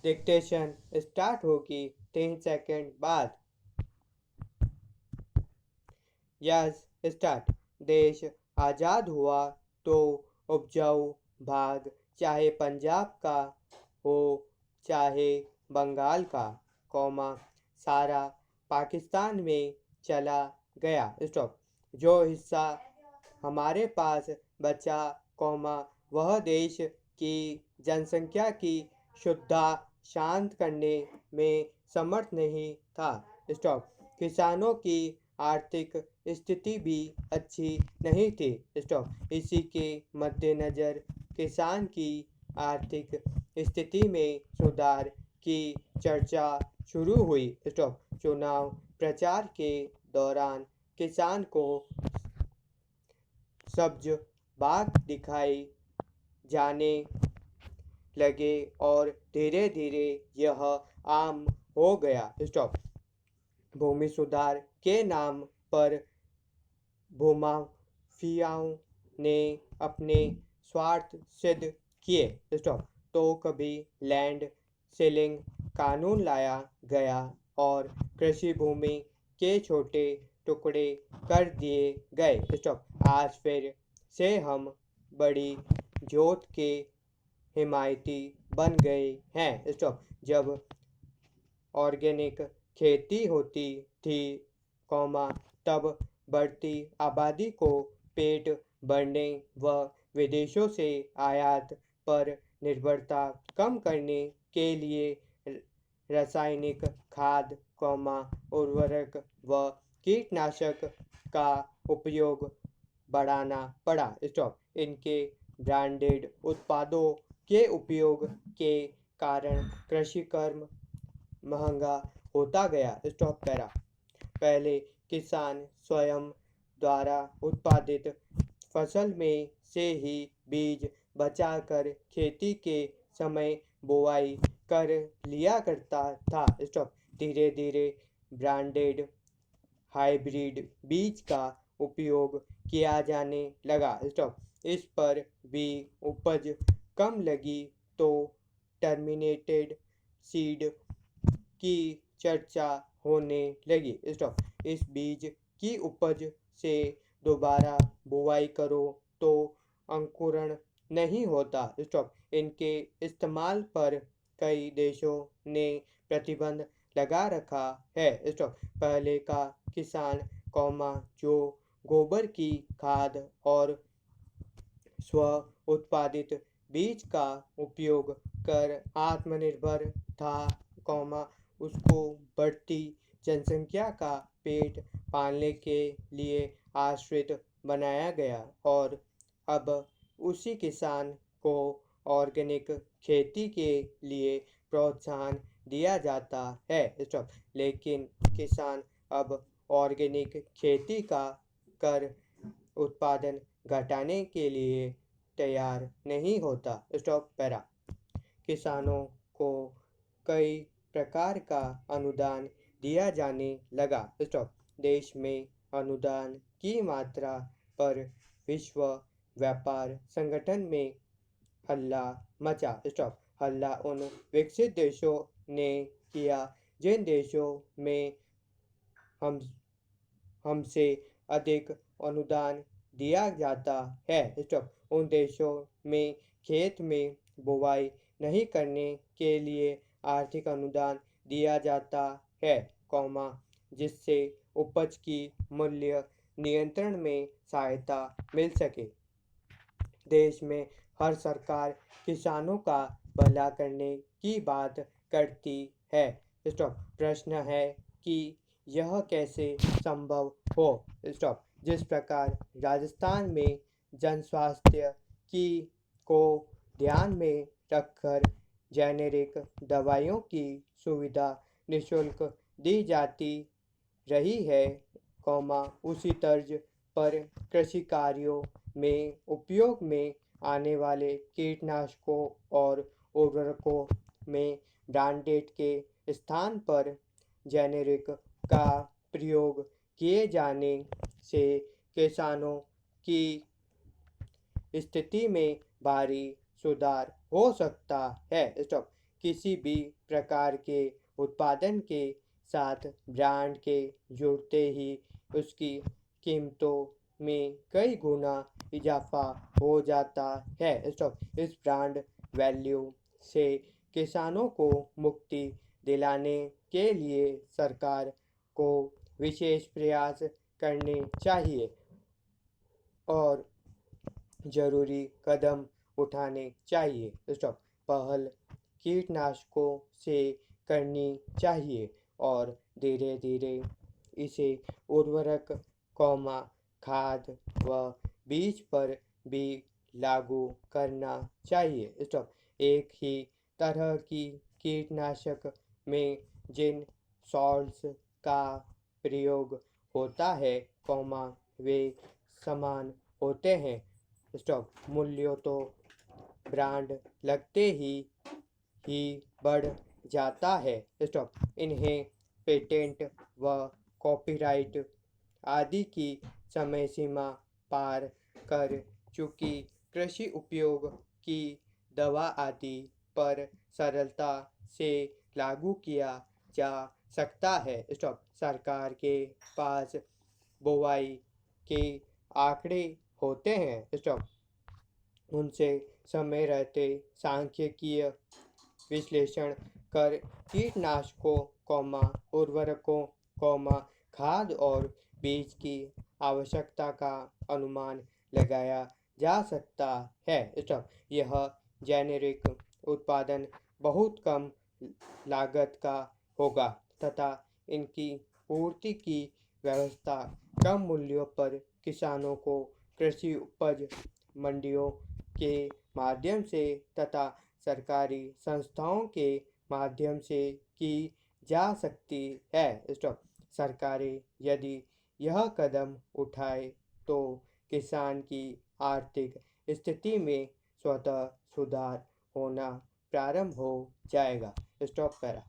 Dictation start होगी 3 second बाद। Yes start. देश आज़ाद हुआ तो उपजाऊ भाग चाहे पंजाब का हो चाहे बंगाल का, सारा पाकिस्तान में चला गया। स्टॉप। जो हिस्सा हमारे पास बचा, वह देश की जनसंख्या की शुद्धता शांत करने में समर्थ नहीं था। स्टॉप। किसानों की आर्थिक स्थिति भी अच्छी नहीं थी। स्टॉप। इसी के मद्देनज़र किसान की आर्थिक स्थिति में सुधार की चर्चा शुरू हुई। स्टॉप। चुनाव प्रचार के दौरान किसान को सब्ज बाग दिखाई जाने लगे और धीरे धीरे यह आम हो गया। स्टॉप। भूमि सुधार के नाम पर भूमाफियाओं ने अपने स्वार्थ सिद्ध किए। स्टॉप। तो कभी लैंड सीलिंग कानून लाया गया और कृषि भूमि के छोटे टुकड़े कर दिए गए। स्टॉप। आज फिर से हम बड़ी जोत के हिमायती बन गए हैं। स्टॉप। जब ऑर्गेनिक खेती होती थी, तब बढ़ती आबादी को पेट भरने व विदेशों से आयात पर निर्भरता कम करने के लिए रासायनिक खाद, उर्वरक व कीटनाशक का उपयोग बढ़ाना पड़ा। स्टॉप। इनके ब्रांडेड उत्पादों के उपयोग के कारण कृषि कर्म महंगा होता गया। Stop para. पहले किसान स्वयं द्वारा उत्पादित फसल में से ही बीज बचाकर खेती के समय बुआई कर लिया करता था। स्टॉप। धीरे धीरे ब्रांडेड हाइब्रिड बीज का उपयोग किया जाने लगा। स्टॉप। इस पर भी उपज कम लगी तो टर्मिनेटेड सीड की चर्चा होने लगी। स्टॉप। इस बीज की उपज से दोबारा बुआई करो तो अंकुरण नहीं होता। स्टॉप। इनके इस्तेमाल पर कई देशों ने प्रतिबंध लगा रखा है। स्टॉप। पहले का किसान, जो गोबर की खाद और स्व उत्पादित बीज का उपयोग कर आत्मनिर्भर था, उसको बढ़ती जनसंख्या का पेट पालने के लिए आश्रित बनाया गया और अब उसी किसान को ऑर्गेनिक खेती के लिए प्रोत्साहन दिया जाता है। स्टॉप। लेकिन किसान अब ऑर्गेनिक खेती का कर उत्पादन घटाने के लिए तैयार नहीं होता। Stop para. किसानों को कई प्रकार का अनुदान दिया जाने लगा। स्टॉप। देश में अनुदान की मात्रा पर विश्व व्यापार संगठन में हल्ला मचा। स्टॉप। हल्ला उन विकसित देशों ने किया जिन देशों में हम हमसे अधिक अनुदान दिया जाता है। स्टॉप। उन देशों में खेत में बुवाई नहीं करने के लिए आर्थिक अनुदान दिया जाता है, जिससे उपज की मूल्य नियंत्रण में सहायता मिल सके। देश में हर सरकार किसानों का भला करने की बात करती है। स्टॉप। प्रश्न है कि यह कैसे संभव हो। स्टॉप। जिस प्रकार राजस्थान में जनस्वास्थ्य की को ध्यान में रखकर जेनेरिक दवाइयों की सुविधा निःशुल्क दी जाती रही है, उसी तर्ज पर कृषि कार्यों में उपयोग में आने वाले कीटनाशकों और उर्वरकों में ब्रांडेड के स्थान पर जेनेरिक का प्रयोग किए जाने से किसानों की स्थिति में भारी सुधार हो सकता है। स्टॉप। किसी भी प्रकार के उत्पादन के साथ ब्रांड के जुड़ते ही उसकी कीमतों में कई गुना इजाफा हो जाता है। स्टॉप इस ब्रांड वैल्यू से किसानों को मुक्ति दिलाने के लिए सरकार को विशेष प्रयास करने चाहिए और जरूरी कदम उठाने चाहिए। स्टॉप पहल कीटनाशकों से करनी चाहिए और धीरे धीरे इसे उर्वरक खाद व बीज पर भी लागू करना चाहिए। स्टॉप एक ही तरह की कीटनाशक में जिन सॉल्ट्स का प्रयोग होता है वे समान होते हैं। स्टॉप मूल्यों तो ब्रांड लगते ही बढ़ जाता है। स्टॉप इन्हें पेटेंट व कॉपीराइट आदि की समय सीमा पार कर चुकी कृषि उपयोग की दवा आदि पर सरलता से लागू किया जा सकता है। स्टॉप सरकार के पास बुवाई के आंकड़े होते हैं। स्टॉप उनसे समय रहते सांख्यिकीय विश्लेषण कर कीटनाशकों उर्वरकों खाद और बीज की आवश्यकता का अनुमान लगाया जा सकता है। स्टॉप यह जेनेरिक उत्पादन बहुत कम लागत का होगा तथा इनकी पूर्ति की व्यवस्था कम मूल्यों पर किसानों को कृषि उपज मंडियों के माध्यम से तथा सरकारी संस्थाओं के माध्यम से की जा सकती है। स्टॉप सरकारें यदि यह कदम उठाए तो किसान की आर्थिक स्थिति में स्वतः सुधार होना प्रारंभ हो जाएगा। Stop para.